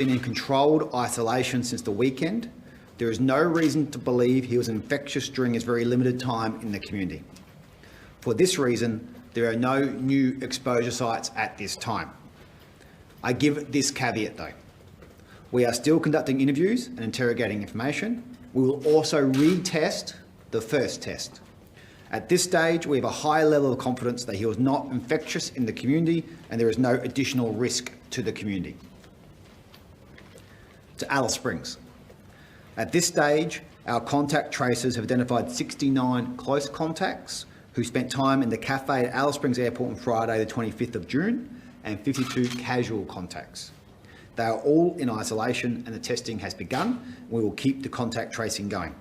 been in controlled isolation since the weekend. There is no reason to believe he was infectious during his very limited time in the community. For this reason, there are no new exposure sites at this time. I give this caveat though. We are still conducting interviews and interrogating information. We will also retest the first test. At this stage, we have a high level of confidence that he was not infectious in the community and there is no additional risk to the community. To Alice Springs. At this stage, our contact tracers have identified 69 close contacts who spent time in the cafe at Alice Springs Airport on Friday, the 25th of June, and 52 casual contacts. They are all in isolation and the testing has begun. We will keep the contact tracing going.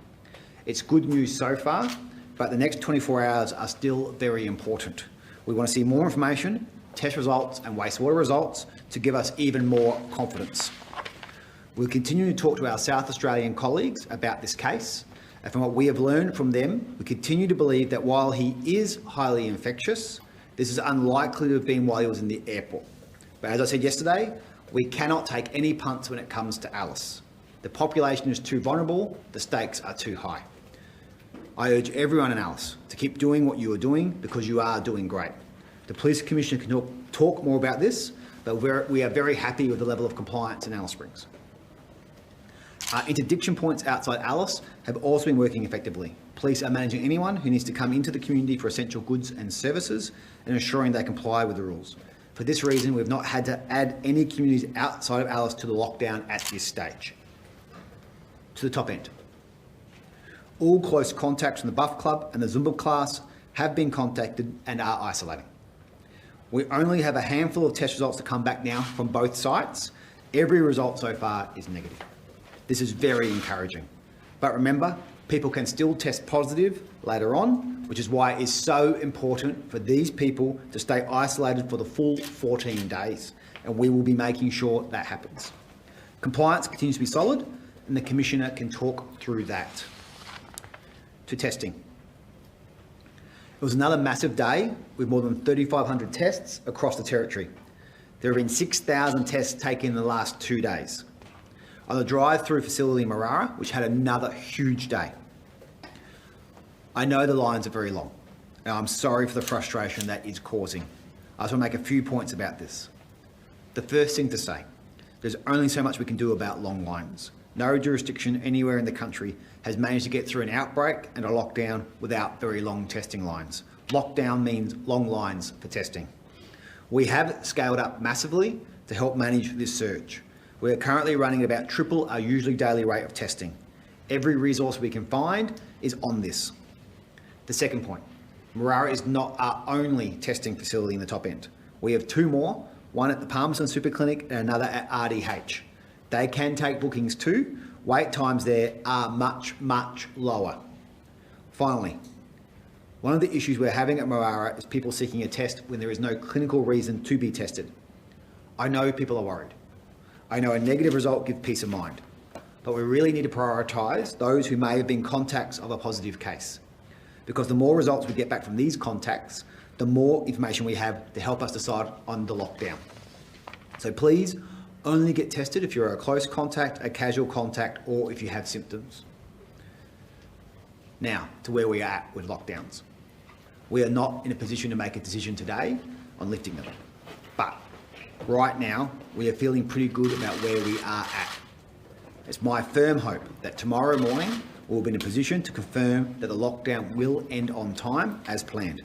It's good news so far, but the next 24 hours are still very important. We want to see more information, test results and wastewater results to give us even more confidence. We'll continue to talk to our South Australian colleagues about this case, and from what we have learned from them, we continue to believe that while he is highly infectious, this is unlikely to have been while he was in the airport. But as I said yesterday, we cannot take any punts when it comes to Alice. The population is too vulnerable, the stakes are too high. I urge everyone in Alice to keep doing what you are doing because you are doing great. The Police Commissioner can talk more about this, but we are very happy with the level of compliance in Alice Springs. Our interdiction points outside Alice have also been working effectively. Police are managing anyone who needs to come into the community for essential goods and services and ensuring they comply with the rules. For this reason, we've not had to add any communities outside of Alice to the lockdown at this stage. To the top end. All close contacts from the Buff Club and the Zumba class have been contacted and are isolating. We only have a handful of test results to come back now from both sites. Every result so far is negative. This is very encouraging. But remember, people can still test positive later on, which is why it is so important for these people to stay isolated for the full 14 days. And we will be making sure that happens. Compliance continues to be solid, and the Commissioner can talk through that. To testing. It was another massive day with more than 3,500 tests across the territory. There have been 6,000 tests taken in the last 2 days. On the drive-through facility in Marara, which had another huge day. I know the lines are very long, and I'm sorry for the frustration that is causing. I just want to make a few points about this. The first thing to say, there's only so much we can do about long lines. No jurisdiction anywhere in the country has managed to get through an outbreak and a lockdown without very long testing lines. Lockdown means long lines for testing. We have scaled up massively to help manage this surge. We are currently running about triple our usually daily rate of testing. Every resource we can find is on this. The second point, Marara is not our only testing facility in the top end. We have 2 more, one at the Palmerston Super Clinic and another at RDH. They can take bookings too. Wait times there are much, much lower. Finally, one of the issues we're having at Marara is people seeking a test when there is no clinical reason to be tested. I know people are worried. I know a negative result gives peace of mind, but we really need to prioritise those who may have been contacts of a positive case. Because the more results we get back from these contacts, the more information we have to help us decide on the lockdown. So please only get tested if you're a close contact, a casual contact, or if you have symptoms. Now, to where we are at with lockdowns. We are not in a position to make a decision today on lifting them. But right now, we are feeling pretty good about where we are at. It's my firm hope that tomorrow morning we'll be in a position to confirm that the lockdown will end on time as planned.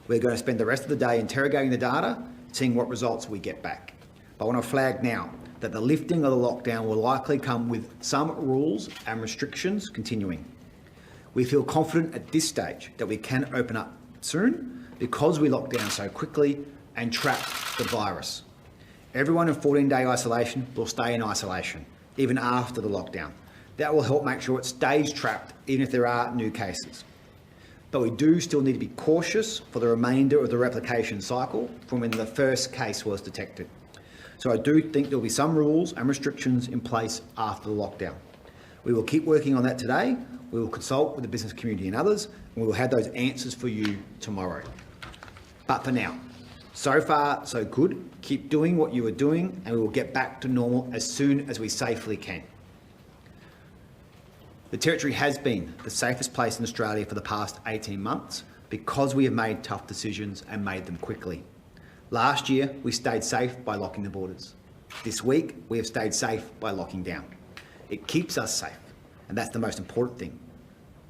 We're going to spend the rest of the day interrogating the data, seeing what results we get back. But I want to flag now that the lifting of the lockdown will likely come with some rules and restrictions continuing. We feel confident at this stage that we can open up soon because we locked down so quickly and trapped the virus. Everyone in 14-day isolation will stay in isolation, even after the lockdown. That will help make sure it stays trapped, even if there are new cases. But we do still need to be cautious for the remainder of the replication cycle from when the first case was detected. So I do think there'll be some rules and restrictions in place after the lockdown. We will keep working on that today. We will consult with the business community and others, and we will have those answers for you tomorrow. But for now, So far, so good. Keep doing what you are doing and we will get back to normal as soon as we safely can. The Territory has been the safest place in Australia for the past 18 months because we have made tough decisions and made them quickly. Last year, we stayed safe by locking the borders. This week, we have stayed safe by locking down. It keeps us safe, and that's the most important thing.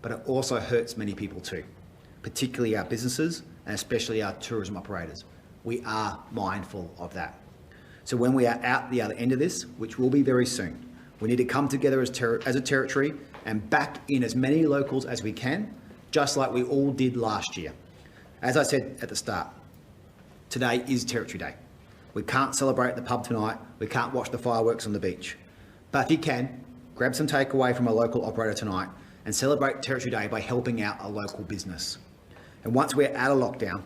But it also hurts many people too, particularly our businesses and especially our tourism operators. We are mindful of that. So when we are out the other end of this, which will be very soon, we need to come together as a Territory and back in as many locals as we can, just like we all did last year. As I said at the start, today is Territory Day. We can't celebrate at the pub tonight, we can't watch the fireworks on the beach. But if you can, grab some takeaway from a local operator tonight and celebrate Territory Day by helping out a local business. And once we're out of lockdown,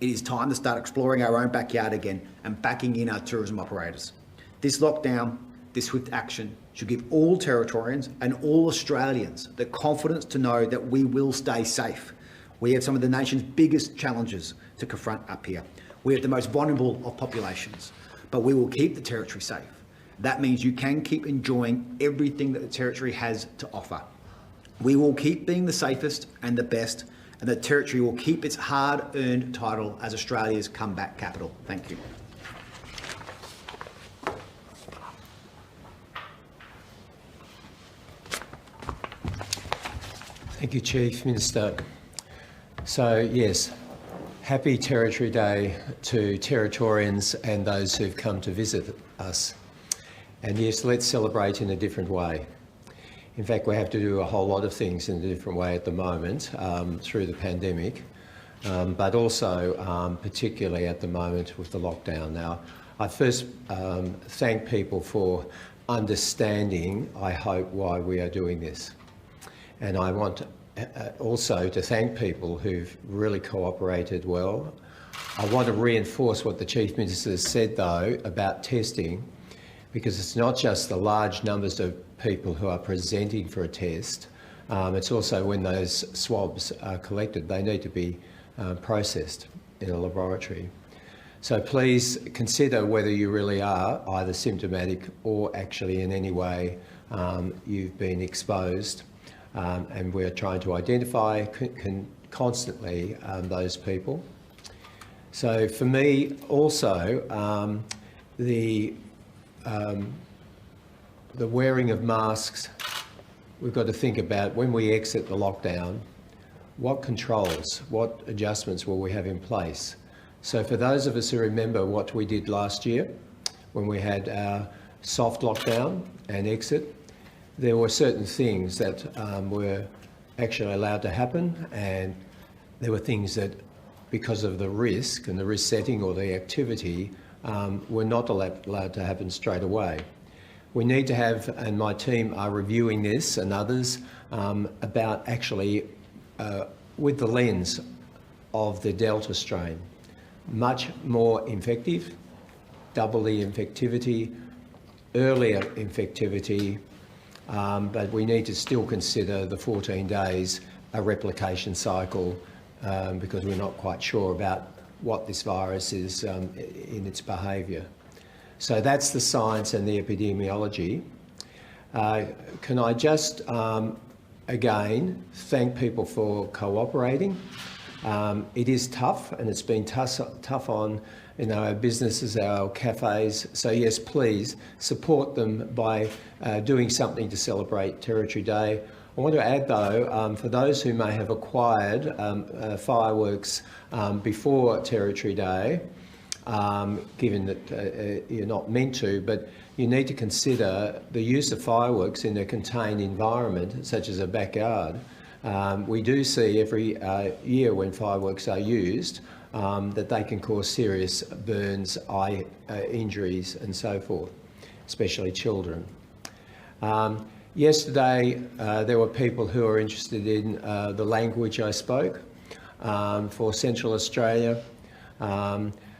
it is time to start exploring our own backyard again and backing in our tourism operators. This lockdown, this swift action should give all Territorians and all Australians the confidence to know that we will stay safe. We have some of the nation's biggest challenges to confront up here. We have the most vulnerable of populations, but we will keep the Territory safe. That means you can keep enjoying everything that the Territory has to offer. We will keep being the safest and the best, and the Territory will keep its hard-earned title as Australia's comeback capital. Thank you. Thank you, Chief Minister. So, yes, happy Territory Day to Territorians and those who've come to visit us. And yes, let's celebrate in a different way. In fact, we have to do a whole lot of things in a different way at the moment through the pandemic, but also particularly at the moment with the lockdown. Now, I first thank people for understanding, I hope, why we are doing this. And I want also to thank people who've really cooperated well. I want to reinforce what the Chief Minister said, though, about testing, because it's not just the large numbers of people who are presenting for a test, it's also when those swabs are collected, they need to be processed in a laboratory. So please consider whether you really are either symptomatic or actually in any way you've been exposed. And we're trying to identify constantly those people. So for me also, the wearing of masks, we've got to think about when we exit the lockdown, what controls, what adjustments will we have in place? So for those of us who remember what we did last year, when we had our soft lockdown and exit, there were certain things that were actually allowed to happen, and there were things that, because of the risk and the risk setting or the activity, were not allowed to happen straight away. We need to have, and my team are reviewing this and others, about actually with the lens of the Delta strain. Much more infective, double the infectivity, earlier infectivity, but we need to still consider the 14 days a replication cycle because we're not quite sure about what this virus is in its behaviour. So that's the science and the epidemiology. Can I just again thank people for cooperating. It is tough, and it's been tough on our businesses, our cafes. So yes, please support them by doing something to celebrate Territory Day. I want to add though, for those who may have acquired fireworks before Territory Day, given that you're not meant to, but you need to consider the use of fireworks in a contained environment, such as a backyard. We do see every year when fireworks are used that they can cause serious burns, eye injuries and so forth, especially children. Yesterday there were people who are interested in the language I spoke for Central Australia.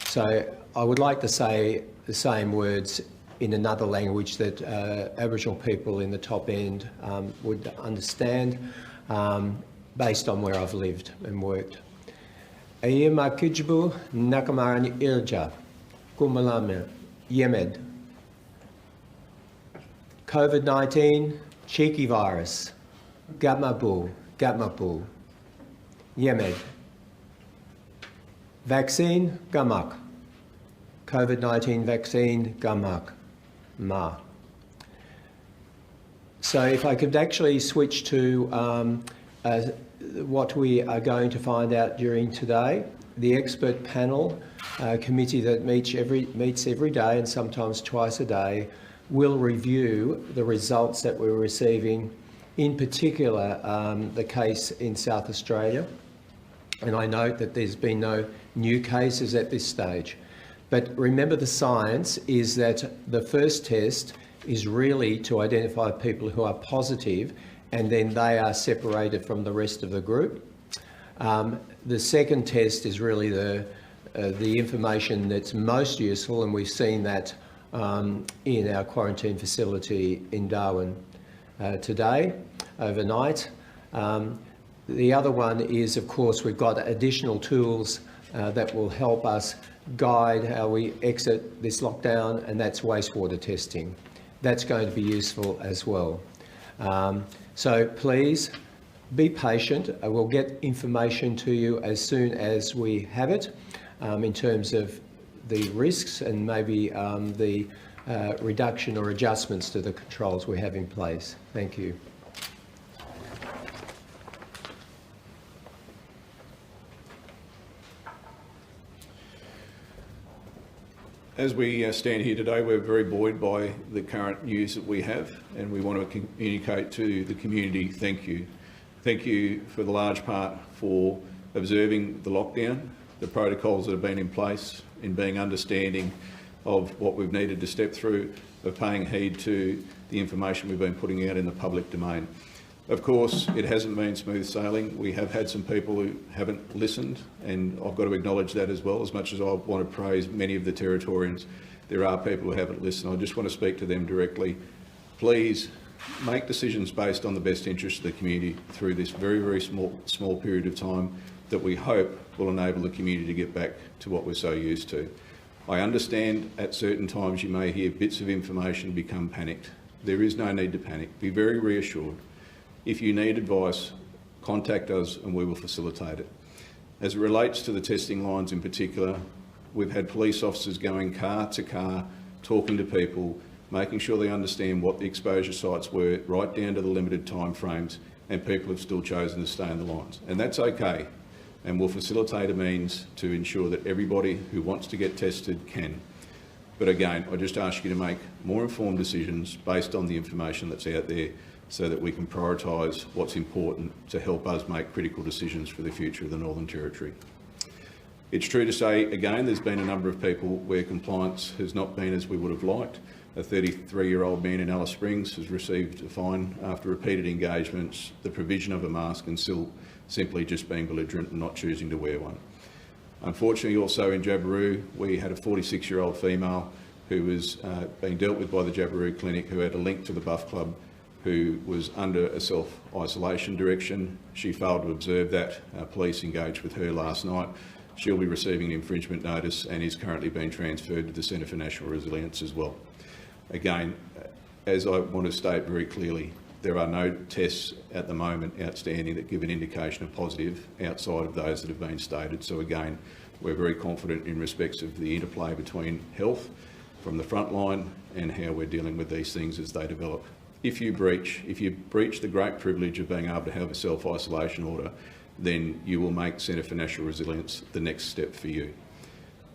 So I would like to say the same words in another language that Aboriginal people in the top end would understand, based on where I've lived and worked. Ayema Kijbu Nakamani Ilja, Kumalame, Yemed. COVID-19, cheeky virus, Gatmabu, Yemed. Vaccine, Gamak. COVID-19 vaccine, Gamak, Ma. So if I could actually switch to what we are going to find out during today, the expert panel committee that meets every day and sometimes twice a day will review the results that we're receiving, in particular the case in South Australia. And I note that there's been no new cases at this stage. But remember, the science is that the first test is really to identify people who are positive, and then they are separated from the rest of the group. The second test is really the information that's most useful, and we've seen that in our quarantine facility in Darwin today, overnight. The other one is, of course, we've got additional tools that will help us guide how we exit this lockdown, and that's wastewater testing. That's going to be useful as well. So please be patient. We'll get information to you as soon as we have it in terms of the risks and maybe the reduction or adjustments to the controls we have in place. Thank you. As we stand here today, we're very buoyed by the current news that we have, and we want to communicate to the community, thank you. Thank you for the large part for observing the lockdown, the protocols that have been in place, in being understanding of what we've needed to step through, of paying heed to the information we've been putting out in the public domain. Of course, it hasn't been smooth sailing. We have had some people who haven't listened, and I've got to acknowledge that as well. As much as I want to praise many of the Territorians, there are people who haven't listened. I just want to speak to them directly. Please make decisions based on the best interest of the community through this very, very small period of time that we hope will enable the community to get back to what we're so used to. I understand at certain times you may hear bits of information become panicked. There is no need to panic. Be very reassured. If you need advice, contact us and we will facilitate it. As it relates to the testing lines in particular, we've had police officers going car to car, talking to people, making sure they understand what the exposure sites were, right down to the limited time frames, and people have still chosen to stay in the lines. And that's okay. And we'll facilitate a means to ensure that everybody who wants to get tested can. But again, I just ask you to make more informed decisions based on the information that's out there, so that we can prioritise what's important to help us make critical decisions for the future of the Northern Territory. It's true to say, again, there's been a number of people where compliance has not been as we would have liked. A 33-year-old man in Alice Springs has received a fine after repeated engagements, the provision of a mask, and still simply just being belligerent and not choosing to wear one. Unfortunately, also in Jabiru, we had a 46-year-old female who was being dealt with by the Jabiru Clinic, who had a link to the Buff Club, who was under a self-isolation direction. She failed to observe that. Police engaged with her last night. She'll be receiving an infringement notice and is currently being transferred to the Centre for National Resilience as well. Again, as I want to state very clearly, there are no tests at the moment outstanding that give an indication of positive outside of those that have been stated. So again, we're very confident in respects of the interplay between health from the front line and how we're dealing with these things as they develop. If you breach the great privilege of being able to have a self-isolation order, then you will make Centre for National Resilience the next step for you.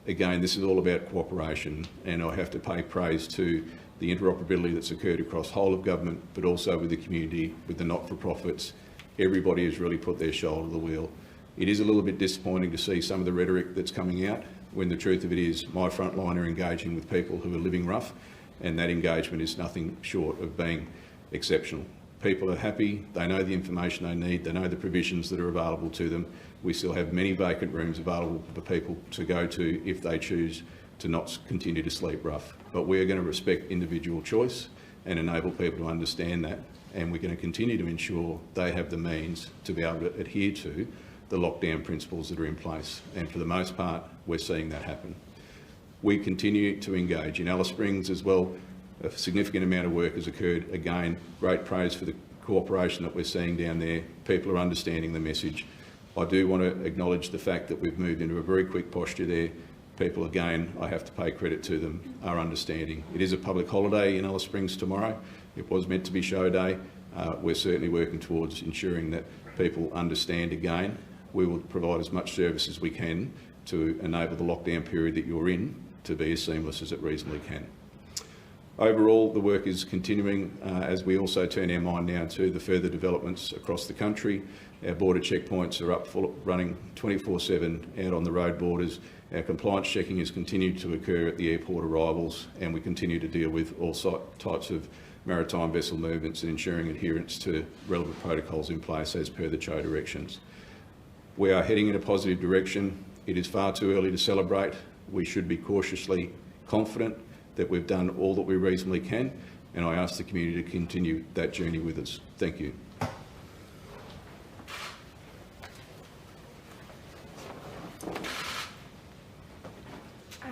Again, this is all about cooperation, and I have to pay praise to the interoperability that's occurred across whole of government, but also with the community, with the not-for-profits. Everybody has really put their shoulder to the wheel. It is a little bit disappointing to see some of the rhetoric that's coming out, when the truth of it is my frontline are engaging with people who are living rough, and that engagement is nothing short of being exceptional. People are happy, they know the information they need, they know the provisions that are available to them. We still have many vacant rooms available for people to go to if they choose to not continue to sleep rough. But we're going to respect individual choice and enable people to understand that, and we're going to continue to ensure they have the means to be able to adhere to the lockdown principles that are in place. And for the most part, we're seeing that happen. We continue to engage. In Alice Springs as well, a significant amount of work has occurred. Again, great praise for the cooperation that we're seeing down there. People are understanding the message. I do want to acknowledge the fact that we've moved into a very quick posture there. People, again, I have to pay credit to them, are understanding. It is a public holiday in Alice Springs tomorrow. It was meant to be show day. We're certainly working towards ensuring that people understand again. We will provide as much service as we can to enable the lockdown period that you're in to be as seamless as it reasonably can. Overall, the work is continuing as we also turn our mind now to the further developments across the country. Our border checkpoints are up running 24/7 out on the road borders. Our compliance checking has continued to occur at the airport arrivals, and we continue to deal with all types of maritime vessel movements and ensuring adherence to relevant protocols in place as per the CHO directions. We are heading in a positive direction. It is far too early to celebrate. We should be cautiously confident that we've done all that we reasonably can, and I ask the community to continue that journey with us. Thank you.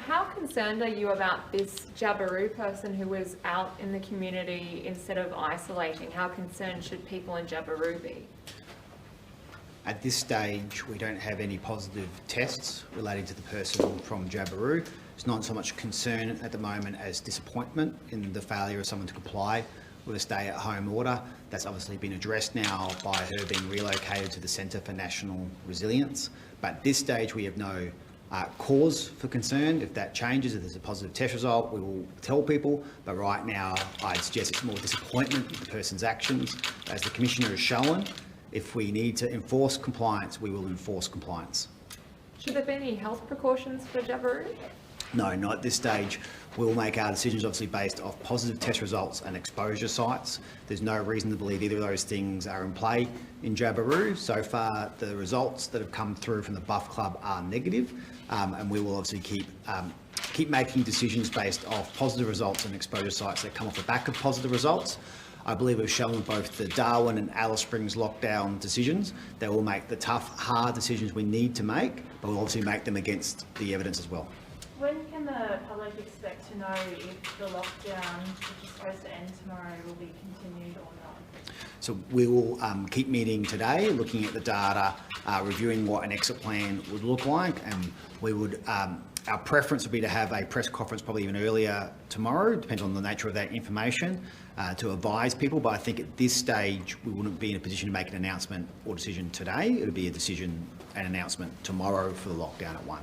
How concerned are you about this Jabiru person who was out in the community instead of isolating? How concerned should people in Jabiru be? At this stage, we don't have any positive tests relating to the person from Jabiru. It's not so much concern at the moment as disappointment in the failure of someone to comply with a stay-at-home order. That's obviously been addressed now by her being relocated to the Centre for National Resilience. But at this stage, we have no cause for concern. If that changes, if there's a positive test result, we will tell people. But right now, I'd suggest it's more disappointment with the person's actions. As the Commissioner has shown, if we need to enforce compliance, we will enforce compliance. Should there be any health precautions for Jabiru? No, not at this stage. We'll make our decisions obviously based off positive test results and exposure sites. There's no reason to believe either of those things are in play in Jabiru. So far, the results that have come through from the Buff Club are negative, and we will obviously keep making decisions based off positive results and exposure sites that come off the back of positive results. I believe we've shown both the Darwin and Alice Springs lockdown decisions that will make the tough, hard decisions we need to make, but we'll obviously make them against the evidence as well. When can the public expect to know if the lockdown, which is supposed to end tomorrow, will be continued or not? So we will keep meeting today, looking at the data, reviewing what an exit plan would look like, and we would, our preference would be to have a press conference probably even earlier tomorrow, depends on the nature of that information, to advise people. But I think at this stage, we wouldn't be in a position to make an announcement or decision today. It would be a decision and announcement tomorrow for the lockdown at 1.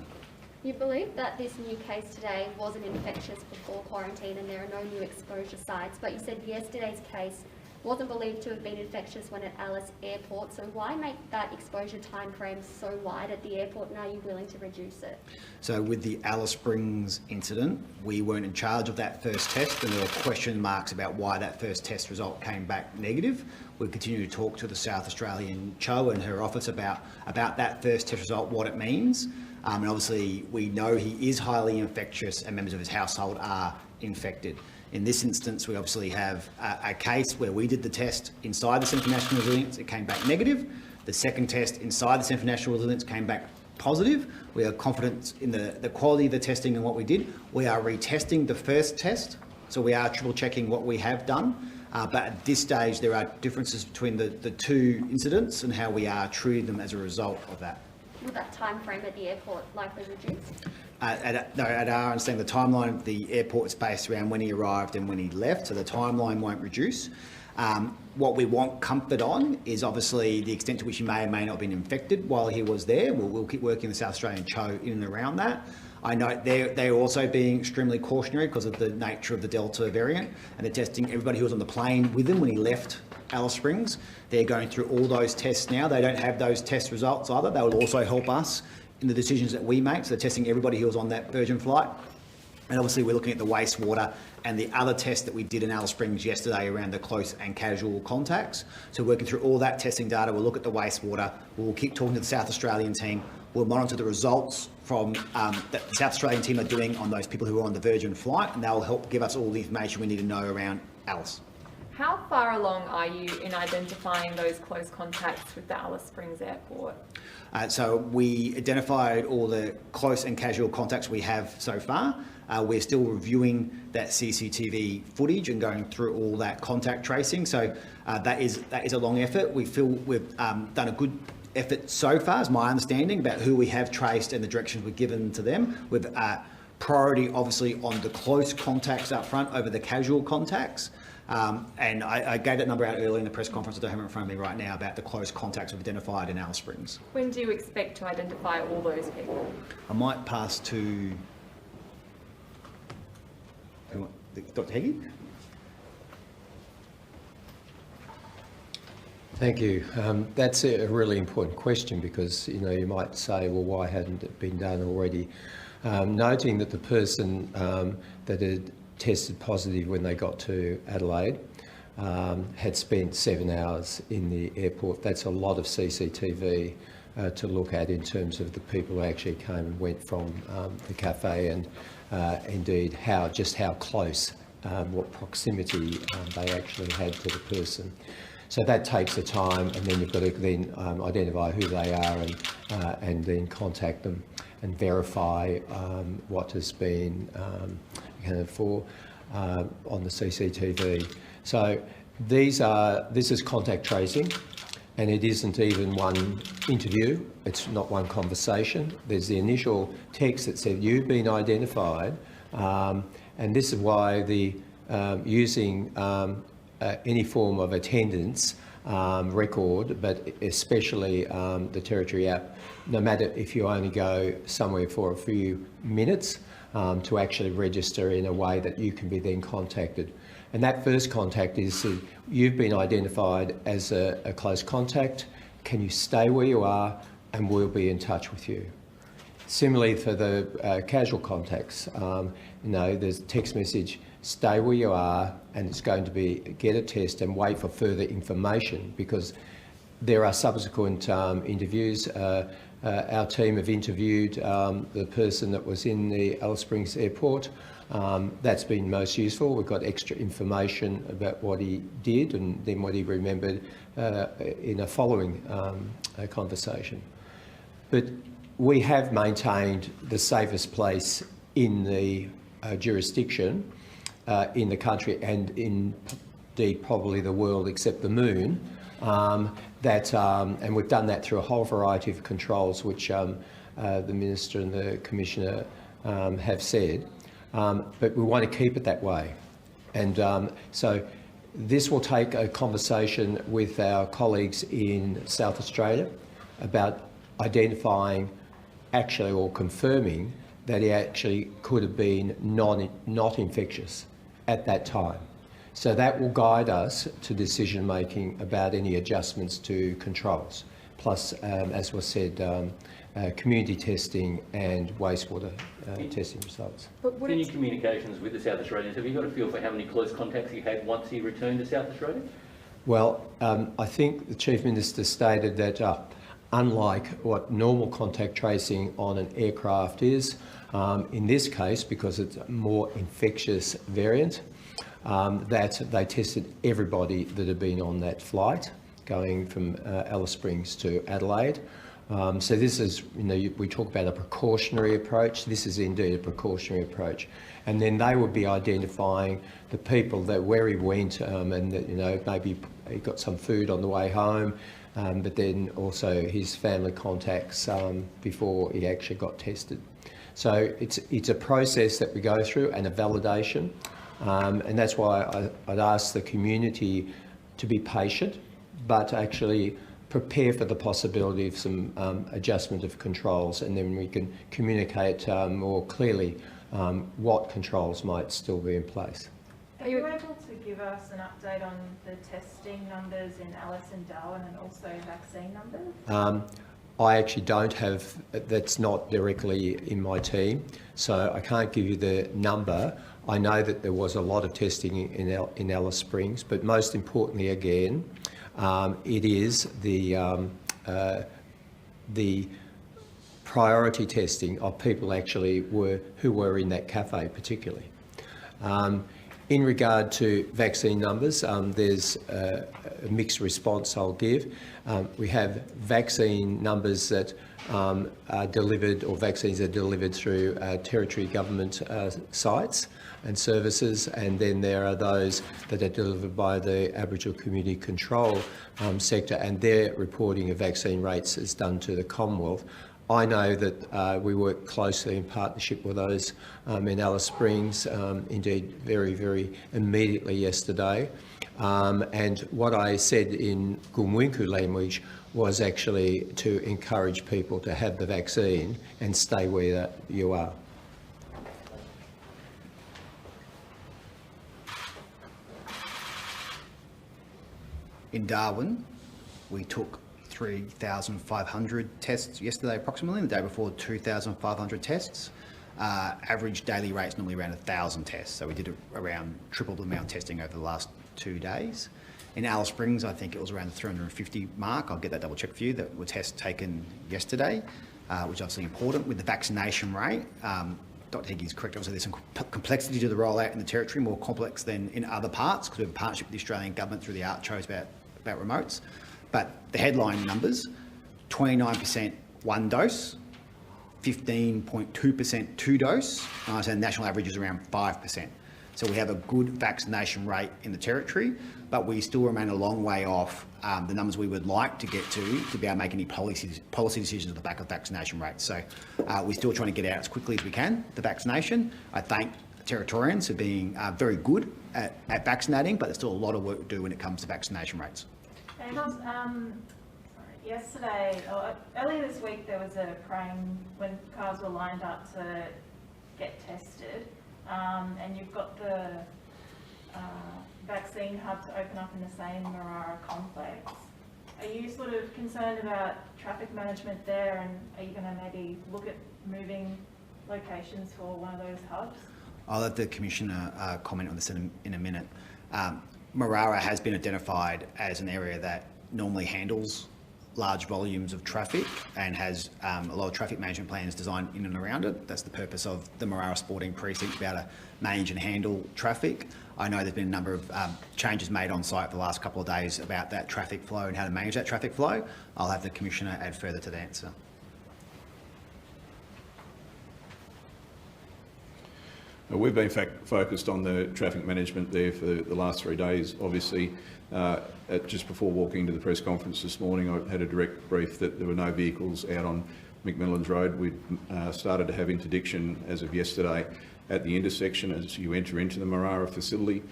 You believe that this new case today wasn't infectious before quarantine and there are no new exposure sites, but you said yesterday's case wasn't believed to have been infectious when at Alice Airport, so why make that exposure time frame so wide at the airport, and are you willing to reduce it? So with the Alice Springs incident, we weren't in charge of that first test, and there were question marks about why that first test result came back negative. We continue to talk to the South Australian CHO and her office about that first test result, what it means. And obviously, we know he is highly infectious and members of his household are infected. In this instance, we obviously have a case where we did the test inside the Centre for National Resilience, it came back negative. The second test inside the Centre for National Resilience came back positive. We are confident in the quality of the testing and what we did. We are retesting the first test, so we are triple checking what we have done. But at this stage, there are differences between the two incidents and how we are treating them as a result of that. Will that time frame at the airport likely reduce? At our understanding, the timeline of the airport is based around when he arrived and when he left, so the timeline won't reduce. What we want comfort on is obviously the extent to which he may or may not have been infected while he was there. We'll keep working the South Australian CHO in and around that. I know they're also being extremely cautionary because of the nature of the Delta variant, and they're testing everybody who was on the plane with him when he left Alice Springs. They're going through all those tests now. They don't have those test results either. They will also help us in the decisions that we make. So they're testing everybody who was on that Virgin flight. And obviously we're looking at the wastewater and the other test that we did in Alice Springs yesterday around the close and casual contacts. So working through all that testing data, we'll look at the wastewater. We'll keep talking to the South Australian team. We'll monitor the results from that the South Australian team are doing on those people who are on the Virgin flight, and that will help give us all the information we need to know around Alice. How far along are you in identifying those close contacts with the Alice Springs Airport? So we identified all the close and casual contacts we have so far. We're still reviewing that CCTV footage and going through all that contact tracing. So that is a long effort. We feel we've done a good effort so far, is my understanding, about who we have traced and the directions we've given to them, with priority obviously on the close contacts up front over the casual contacts. And I gave that number out earlier in the press conference. I don't have it in front of me right now about the close contacts we've identified in Alice Springs. When do you expect to identify all those people? I might pass to Dr. Heggie. Thank you. That's a really important question because, you might say, well, why hadn't it been done already? Noting that the person that had tested positive when they got to Adelaide had spent 7 hours in the airport. That's a lot of CCTV to look at in terms of the people who actually came and went from the cafe, and indeed how close, what proximity they actually had to the person. So that takes the time, and then you've got to then identify who they are and then contact them and verify what has been accounted for on the CCTV. So this is contact tracing, and it isn't even one interview. It's not one conversation. There's the initial text that said you've been identified, and this is why the using any form of attendance record, but especially the Territory app, no matter if you only go somewhere for a few minutes, to actually register in a way that you can be then contacted. And that first contact is you've been identified as a close contact. Can you stay where you are, and we'll be in touch with you. Similarly for the casual contacts, there's a text message, stay where you are, and it's going to be get a test and wait for further information, because there are subsequent interviews. Our team have interviewed the person that was in the Alice Springs Airport. That's been most useful. We've got extra information about what he did and then what he remembered in a following conversation. But we have maintained the safest place in the jurisdiction, in the country, and indeed probably the world except the moon, and we've done that through a whole variety of controls which the Minister and the Commissioner have said, but we want to keep it that way. And so this will take a conversation with our colleagues in South Australia about identifying actually or confirming that he actually could have been not infectious at that time. So that will guide us to decision making about any adjustments to controls, plus, as was said, community testing and wastewater testing results. But would In it your communications with the South Australians, have you got a feel for how many close contacts he had once he returned to South Australia? Well, I think the Chief Minister stated that unlike what normal contact tracing on an aircraft is, in this case, because it's a more infectious variant, that they tested everybody that had been on that flight going from Alice Springs to Adelaide. So this is, we talk about a precautionary approach. This is indeed a precautionary approach. And then they would be identifying the people that where he went, and that, maybe he got some food on the way home, but then also his family contacts before he actually got tested. So it's a process that we go through and a validation, and that's why I'd ask the community to be patient, but actually prepare for the possibility of some adjustment of controls, and then we can communicate more clearly what controls might still be in place. Are you able to give us an update on the testing numbers in Alice and Darwin, and also vaccine numbers? I actually don't have, that's not directly in my team, so I can't give you the number. I know that there was a lot of testing in Alice Springs, but most importantly, again, it is the priority testing of people actually who were in that cafe particularly. In regard to vaccine numbers, there's a mixed response I'll give. We have vaccine numbers that are delivered, or vaccines are delivered through territory government sites and services, and then there are those that are delivered by the Aboriginal Community Control sector, and their reporting of vaccine rates is done to the Commonwealth. I know that we work closely in partnership with those in Alice Springs, indeed very, very immediately yesterday. And what I said in Gumwinku language was actually to encourage people to have the vaccine and stay where you are. In Darwin, we took 3,500 tests yesterday approximately, and the day before 2,500 tests. Average daily rate's normally around 1,000 tests, so we did around triple the amount of testing over the last 2 days. In Alice Springs, I think it was around the 350 mark. I'll get that double check for you. That were tests taken yesterday, which is obviously important. With the vaccination rate, Dr. Higgy's correct. Obviously, there's some complexity to the rollout in the territory, more complex than in other parts, because we have a partnership with the Australian government through the ARCHOs about remotes. But the headline numbers, 29% one dose, 15.2% two dose, and I say the national average is around 5%. So we have a good vaccination rate in the territory, but we still remain a long way off the numbers we would like to get to be able to make any policy decisions at the back of vaccination rates. So we're still trying to get out as quickly as we can, the vaccination. I thank Territorians for being very good at vaccinating, but there's still a lot of work to do when it comes to vaccination rates. And yesterday, or earlier this week, there was a crane when cars were lined up to get tested, and you've got the vaccine hub to open up in the same Marara complex. Are you sort of concerned about traffic management there, and are you going to maybe look at moving locations for one of those hubs? I'll let the Commissioner comment on this in a minute. Marara has been identified as an area that normally handles large volumes of traffic and has a lot of traffic management plans designed in and around it. That's the purpose of the Marara Sporting Precinct, to be able to manage and handle traffic. I know there's been a number of changes made on site for the last couple of days about that traffic flow and how to manage that traffic flow. I'll have the Commissioner add further to the answer. We've been focused on the traffic management there for the last 3 days. Obviously, just before walking to the press conference this morning, I had a direct brief that there were no vehicles out on McMillan's Road. We started to have interdiction as of yesterday at the intersection as you enter into the Marara facility.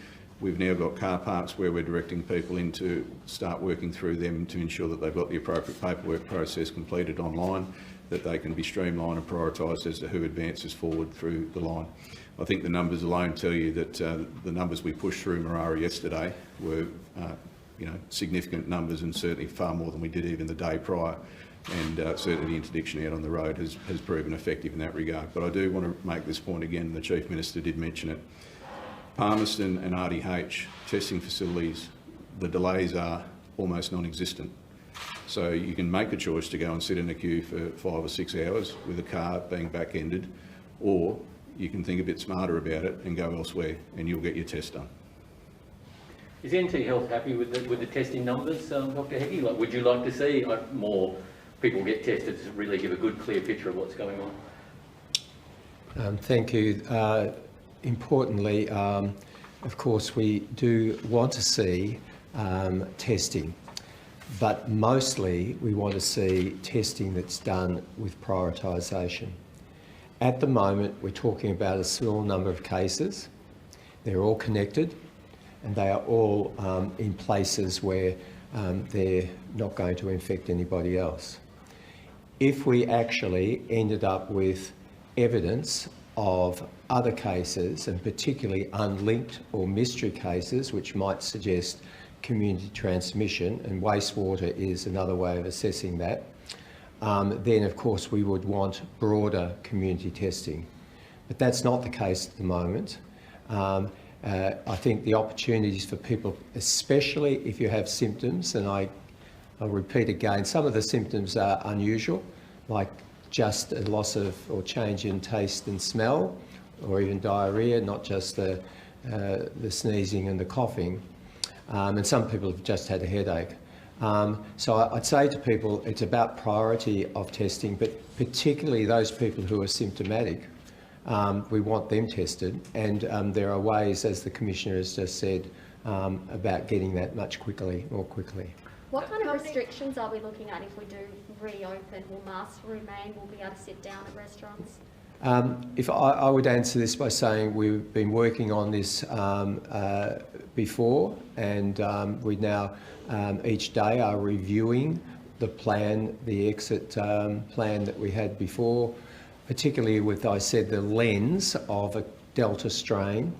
We've now got car parks where we're directing people in to start working through them to ensure that they've got the appropriate paperwork process completed online, that they can be streamlined and prioritised as to who advances forward through the line. I think the numbers alone tell you that the numbers we pushed through Marara yesterday were significant numbers, and certainly far more than we did even the day prior. And certainly the interdiction out on the road has proven effective in that regard. But I do want to make this point again, the Chief Minister did mention it. Palmerston and RDH testing facilities, the delays are almost non-existent. So you can make a choice to go and sit in a queue for 5 or 6 hours with a car being back-ended, or you can think a bit smarter about it and go elsewhere, and you'll get your test done. Is NT Health happy with the testing numbers, Dr. Heggie? Would you like to see more people get tested to really give a good, clear picture of what's going on? Thank you. Importantly, of course, we do want to see testing, but mostly we want to see testing that's done with prioritisation. At the moment, we're talking about a small number of cases. They're all connected, and they are all in places where they're not going to infect anybody else. If we actually ended up with evidence of other cases, and particularly unlinked or mystery cases, which might suggest community transmission, and wastewater is another way of assessing that, then of course we would want broader community testing. But that's not the case at the moment. I think the opportunities for people, especially if you have symptoms, and I'll repeat again, some of the symptoms are unusual, like just a loss of or change in taste and smell, or even diarrhoea, not just the the sneezing and the coughing, and some people have just had a headache. So I'd say to people, it's about priority of testing, but particularly those people who are symptomatic. We want them tested, and there are ways, as the Commissioner has just said, about getting that more quickly. What kind of restrictions are we looking at if we do reopen? Will masks remain? Will we be able to sit down at restaurants? If I would answer this by saying we've been working on this before, and we now each day are reviewing the plan, the exit plan that we had before, particularly with, I said, the lens of a Delta strain,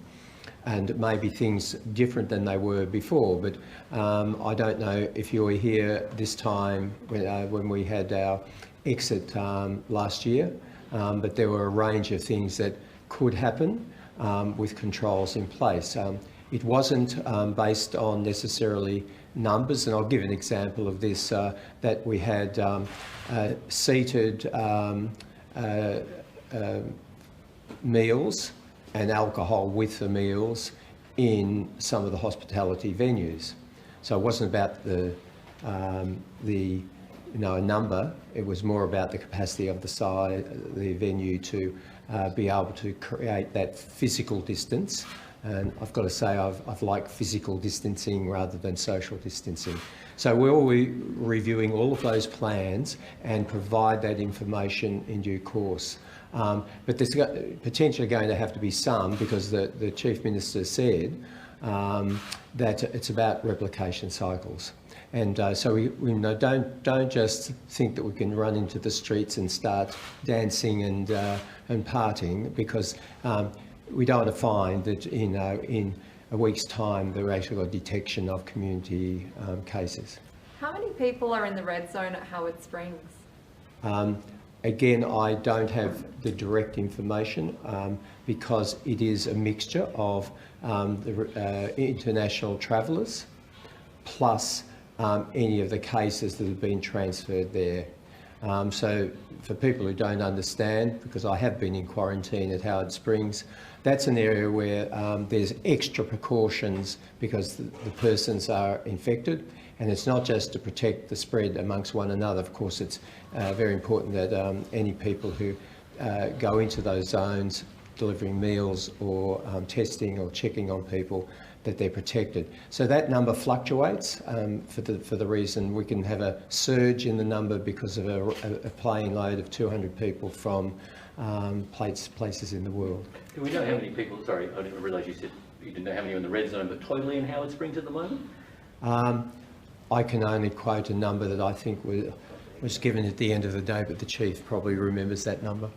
and maybe things different than they were before. But I don't know if you were here this time when we had our exit last year, but there were a range of things that could happen with controls in place. It wasn't based on necessarily numbers, and I'll give an example of this, that we had seated meals and alcohol with the meals in some of the hospitality venues. So it wasn't about the a number. It was more about the capacity of the venue to be able to create that physical distance. And I've got to say, I've liked physical distancing rather than social distancing. So we'll be reviewing all of those plans and provide that information in due course. But there's potentially going to have to be some, because the Chief Minister said that it's about replication cycles. And so we don't just think that we can run into the streets and start dancing and partying, because we don't want to find that in a week's time there actually got detection of community cases. How many people are in the red zone at Howard Springs? Again, I don't have the direct information because it is a mixture of the international travellers plus any of the cases that have been transferred there. So for people who don't understand, because I have been in quarantine at Howard Springs, that's an area where there's extra precautions because the persons are infected, and it's not just to protect the spread amongst one another. Of course, it's very important that any people who go into those zones delivering meals or testing or checking on people, that they're protected. So that number fluctuates for the reason we can have a surge in the number because of a plane load of 200 people from places in the world. Do we know how many people, sorry, I didn't realise you said you didn't know how many are in the red zone, but totally in Howard Springs at the moment? I can only quote a number that I think was given at the end of the day, but the Chief probably remembers that number.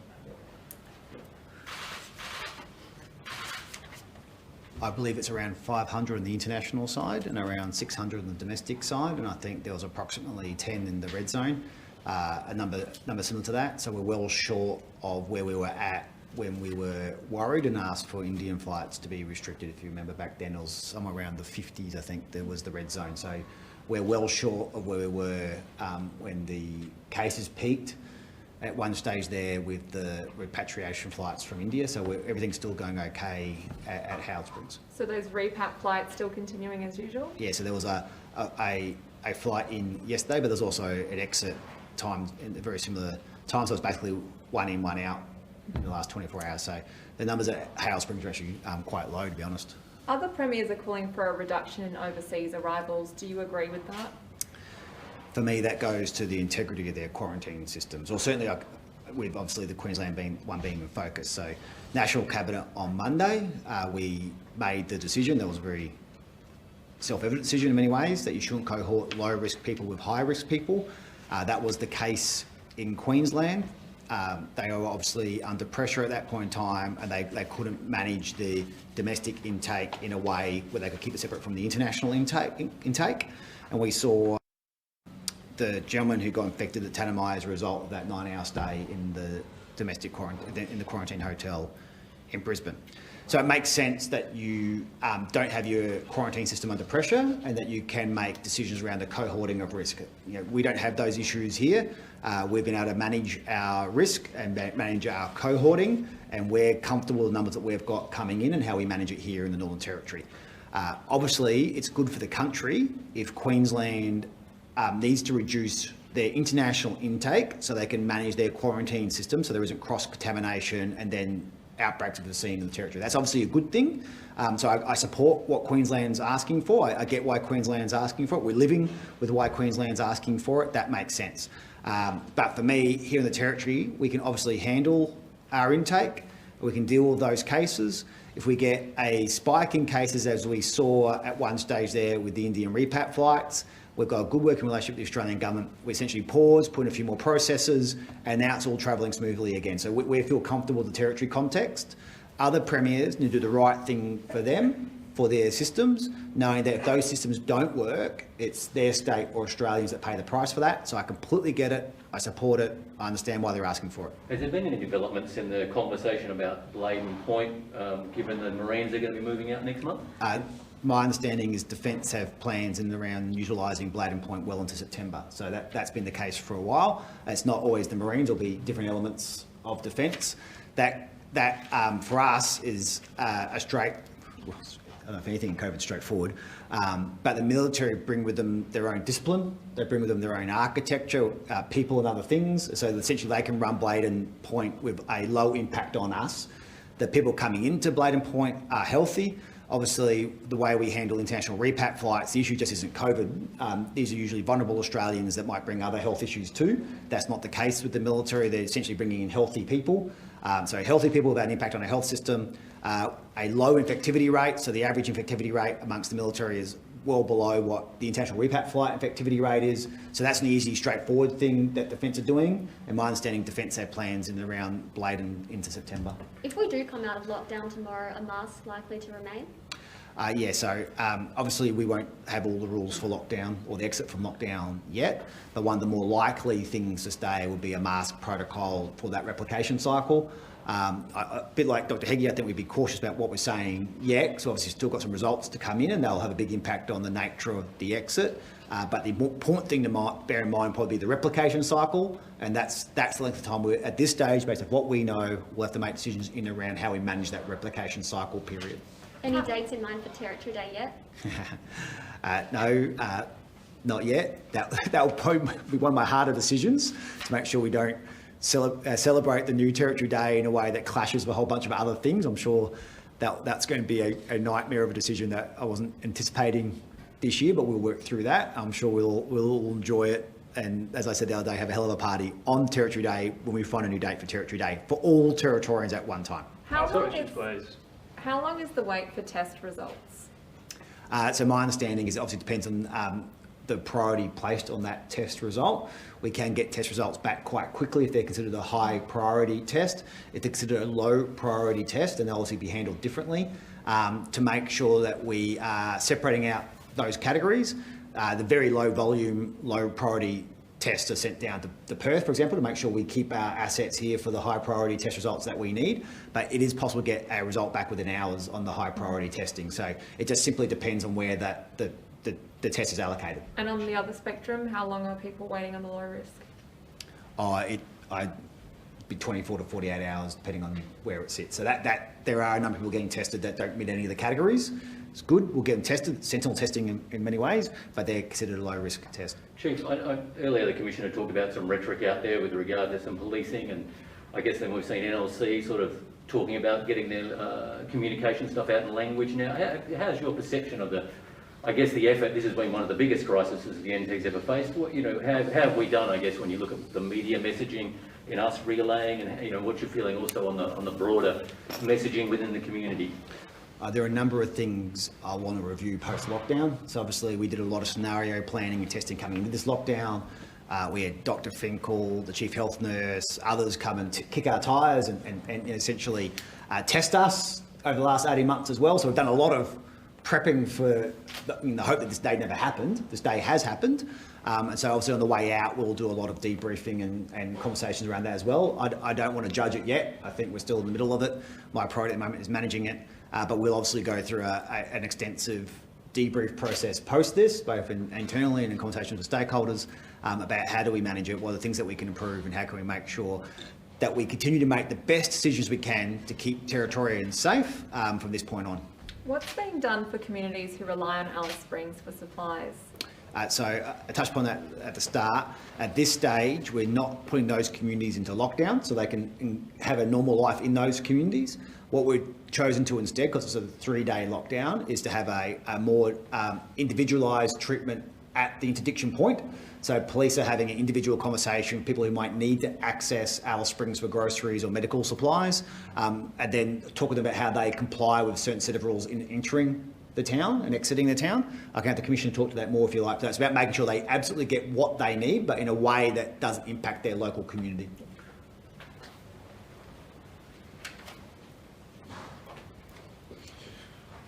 I believe it's around 500 on the international side and around 600 on the domestic side, and I think there was approximately 10 in the red zone, a number similar to that. So we're well short of where we were at when we were worried and asked for Indian flights to be restricted. If you remember back then, it was somewhere around the 50s, I think, there was the red zone. So we're well short of where we were when the cases peaked at one stage there with the repatriation flights from India. So everything's still going okay at Howard Springs. So those repat flights still continuing as usual? Yeah, so there was a flight in yesterday, but there's also an exit time in a very similar time. So it's basically one in, one out in the last 24 hours. So the numbers at Howard Springs are actually quite low, to be honest. Other premiers are calling for a reduction in overseas arrivals. Do you agree with that? For me, that goes to the integrity of their quarantine systems, or certainly with obviously the Queensland being in focus. So National Cabinet on Monday, we made the decision, that was a very self-evident decision in many ways, that you shouldn't cohort low-risk people with high-risk people. That was the case in Queensland. They were obviously under pressure at that point in time, and they couldn't manage the domestic intake in a way where they could keep it separate from the international intake. And we saw the gentleman who got infected at Tanami as a result of that 9-hour stay in the domestic quarantine, in the quarantine hotel in Brisbane. So it makes sense that you don't have your quarantine system under pressure, and that you can make decisions around the cohorting of risk. You know, we don't have those issues here. We've been able to manage our risk and manage our cohorting, and we're comfortable with the numbers that we've got coming in and how we manage it here in the Northern Territory. Obviously, it's good for the country if Queensland needs to reduce their international intake so they can manage their quarantine system so there isn't cross-contamination and then outbreaks of the scene in the Territory. That's obviously a good thing. So I support what Queensland's asking for. I get why Queensland's asking for it. We're living with why Queensland's asking for it. That makes sense. But for me, here in the Territory, we can obviously handle our intake. We can deal with those cases. If we get a spike in cases, as we saw at one stage there with the Indian repat flights, we've got a good working relationship with the Australian government. We essentially paused, put in a few more processes, and now it's all travelling smoothly again. So we feel comfortable with the Territory context. Other premiers need to do the right thing for them, for their systems, knowing that if those systems don't work, it's their state or Australians that pay the price for that. So I completely get it. I support it. I understand why they're asking for it. Has there been any developments in the conversation about Bladen Point, given the Marines are going to be moving out next month? My understanding is Defence have plans in and around utilising Bladen Point well into September. So that's been the case for a while. It's not always the Marines, it'll be different elements of Defence. That for us is a straight, well, I don't know if anything in COVID is straightforward, but the military bring with them their own discipline, they bring with them their own architecture, people and other things, so essentially they can run Bladen Point with a low impact on us. The people coming into Bladen Point are healthy. Obviously, the way we handle international repat flights, the issue just isn't COVID. These are usually vulnerable Australians that might bring other health issues too. That's not the case with the military. They're essentially bringing in healthy people. So healthy people without an impact on our health system. A low infectivity rate, so the average infectivity rate amongst the military is well below what the international repat flight infectivity rate is. So that's an easy, straightforward thing that Defence are doing. And my understanding, Defence have plans in around Bladen into September. If we do come out of lockdown tomorrow, are masks likely to remain? So obviously we won't have all the rules for lockdown or the exit from lockdown yet, but one of the more likely things to stay would be a mask protocol for that replication cycle. A bit like Dr. Heggie, I think we'd be cautious about what we're saying yet, because obviously still got some results to come in and they'll have a big impact on the nature of the exit. But the important thing to bear in mind probably be the replication cycle, and that's the length of time we're at this stage, based on what we know, we'll have to make decisions in and around how we manage that replication cycle period. Any dates in mind for Territory Day yet? No, not yet. That will probably be one of my harder decisions, to make sure we don't celebrate the new Territory Day in a way that clashes with a whole bunch of other things. I'm sure that's going to be a nightmare of a decision that I wasn't anticipating this year, but we'll work through that. I'm sure we'll enjoy it. And as I said the other day, have a hell of a party on Territory Day when we find a new date for Territory Day for all Territorians at one time. How long is the wait for test results? So my understanding is it obviously depends on the priority placed on that test result. We can get test results back quite quickly if they're considered a high priority test. If they're considered a low priority test, then they'll obviously be handled differently. To make sure that we are separating out those categories, the very low volume, low priority tests are sent down to Perth, for example, to make sure we keep our assets here for the high priority test results that we need. But it is possible to get a result back within hours on the high priority testing. So it just simply depends on where the test is allocated. And on the other spectrum, how long are people waiting on the low risk? I'd be 24 to 48 hours, depending on where it sits. So that there are a number of people getting tested that don't meet any of the categories. It's good. We'll get them tested, sentinel testing in many ways, but they're considered a low-risk test. Chief, earlier the Commissioner talked about some rhetoric out there with regard to some policing, and I guess then we've seen NLC sort of talking about getting their communication stuff out in language now. How's your perception of the effort? This has been one of the biggest crises the NT's ever faced. How have we done, I guess, when you look at the media messaging in us relaying, and what you're feeling also on the broader messaging within the community? There are a number of things I want to review post-lockdown. So obviously we did a lot of scenario planning and testing coming into this lockdown. We had Dr. Finkel, the Chief Health Nurse, others come and kick our tyres and essentially test us over the last 18 months as well. So we've done a lot of prepping for the hope that this day never happened. This day has happened. And so obviously on the way out, we'll do a lot of debriefing and conversations around that as well. I don't want to judge it yet. I think we're still in the middle of it. My priority at the moment is managing it. But we'll obviously go through an extensive debrief process post this, both internally and in conversations with stakeholders, about how do we manage it, what are the things that we can improve, and how can we make sure that we continue to make the best decisions we can to keep Territorians safe from this point on. What's being done for communities who rely on Alice Springs for supplies? I touched upon that at the start. At this stage, we're not putting those communities into lockdown so they can have a normal life in those communities. What we've chosen to instead, because it's a 3-day lockdown, is to have a more individualised treatment at the interdiction point. So police are having an individual conversation with people who might need to access Alice Springs for groceries or medical supplies, and then talking about how they comply with a certain set of rules in entering the town and exiting the town. I can have the Commissioner talk to that more if you like. So it's about making sure they absolutely get what they need, but in a way that doesn't impact their local community.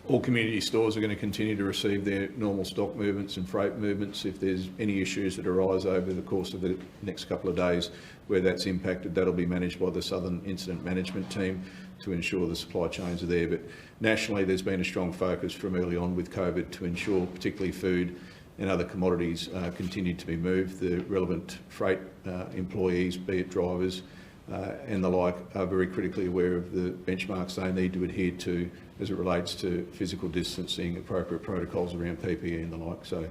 All community stores are going to continue to receive their normal stock movements and freight movements. If there's any issues that arise over the course of the next couple of days where that's impacted, that'll be managed by the Southern Incident Management Team to ensure the supply chains are there. But nationally, there's been a strong focus from early on with COVID to ensure particularly food and other commodities continue to be moved. The relevant freight employees, be it drivers and the like, are very critically aware of the benchmarks they need to adhere to as it relates to physical distancing, appropriate protocols around PPE and the like. So